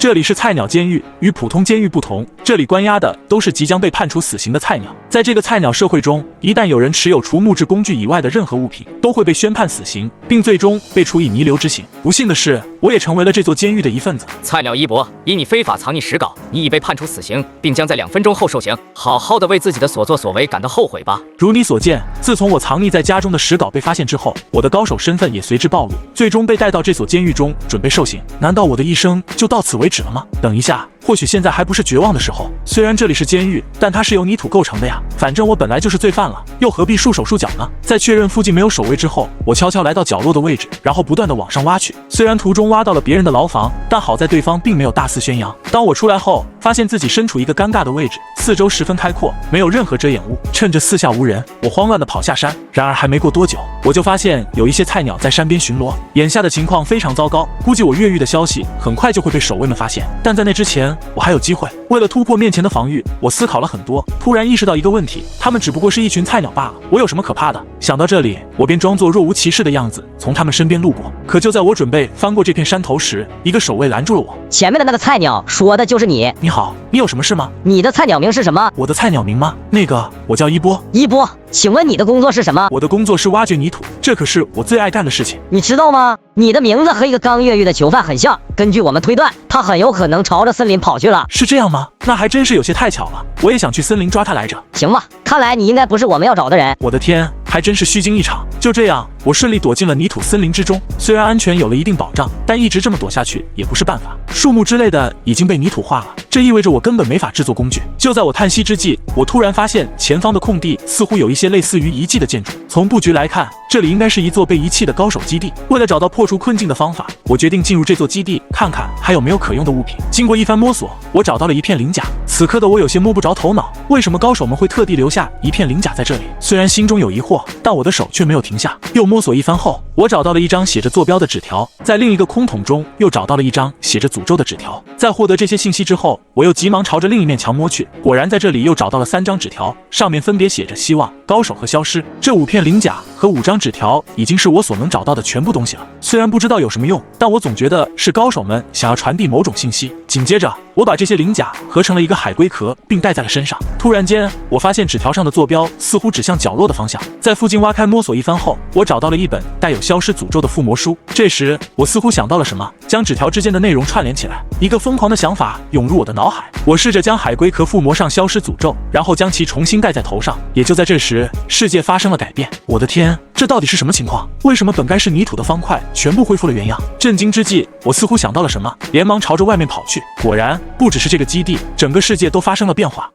这里是菜鸟监狱，与普通监狱不同，这里关押的都是即将被判处死刑的菜鸟。在这个菜鸟社会中，一旦有人持有除木质工具以外的任何物品，都会被宣判死刑，并最终被处以弥留之刑。不幸的是，我也成为了这座监狱的一份子。菜鸟一博，以你非法藏匿史稿，你已被判处死刑，并将在2分钟后受刑。好好的为自己的所作所为感到后悔吧。如你所见，自从我藏匿在家中的史稿被发现之后，我的高手身份也随之暴露，最终被带到这所监狱中准备受刑。难道我的一生就到此为止了吗？等一下，或许现在还不是绝望的时候。虽然这里是监狱，但它是由泥土构成的呀。反正我本来就是罪犯了，又何必束手束脚呢？在确认附近没有守卫之后，我悄悄来到角落的位置，然后不断的往上挖去。虽然途中挖到了别人的牢房，但好在对方并没有大肆宣扬。当我出来后，发现自己身处一个尴尬的位置，四周十分开阔，没有任何遮掩物。趁着四下无人，我慌乱的跑下山。然而还没过多久，我就发现有一些菜鸟在山边巡逻。眼下的情况非常糟糕，估计我越狱的消息很快就会被守卫们发现。但在那之前，我还有机会。为了突破面前的防御，我思考了很多，突然意识到一个问题：他们只不过是一群菜鸟罢了，我有什么可怕的？想到这里，我便装作若无其事的样子从他们身边路过。可就在我准备翻过这片山头时，一个守卫拦住了我。前面的那个菜鸟说的就是你。你好，你有什么事吗？你的菜鸟名是什么？我的菜鸟名吗？那个，我叫一波。一波，请问你的工作是什么？我的工作是挖掘泥土，这可是我最爱干的事情。你知道吗？你的名字和一个刚越狱的囚犯很像，根据我们推断，他很有可能朝着森林跑去了。是这样吗？那还真是有些太巧了，我也想去森林抓他来着。行吧，看来你应该不是我们要找的人。我的天，还真是虚惊一场。就这样，我顺利躲进了泥土森林之中。虽然安全有了一定保障，但一直这么躲下去也不是办法。树木之类的已经被泥土化了，这意味着我根本没法制作工具。就在我叹息之际，我突然发现前方的空地似乎有一些类似于遗迹的建筑。从布局来看，这里应该是一座被遗弃的高手基地。为了找到破除困境的方法，我决定进入这座基地，看看还有没有可用的物品。经过一番摸索，我找到了一片鳞甲。此刻的我有些摸不着头脑，为什么高手们会特地留下一片鳞甲在这里？虽然心中有疑惑，但我的手却没有停下。又摸索一番后，我找到了一张写着坐标的纸条，在另一个空桶中又找到了一张写着诅咒的纸条。在获得这些信息之后，我又急忙朝着另一面墙摸去，果然在这里又找到了3张纸条，上面分别写着希望、高手和消失。这5片鳞甲和5张纸条已经是我所能找到的全部东西了。虽然不知道有什么用，但我总觉得是高手们想要传递某种信息。紧接着，我把这些鳞甲合成了一个海龟壳，并戴在了身上。突然间，我发现纸条上的坐标似乎指向角落的方向。在附近挖开摸索一番后，我找到了一本带有消失诅咒的附魔书。这时，我似乎想到了什么，将纸条之间的内容串联起来。一个疯狂的想法涌入我的脑海，我试着将海龟壳附魔上消失诅咒，然后将其重新戴在头上。也就在这时，世界发生了改变。我的天，这到底是什么情况？为什么本该是泥土的方块全部恢复了原样？震惊之际，我似乎想到了什么，连忙朝着外面跑去。果然，不只是这个基地，整个世界都发生了变化。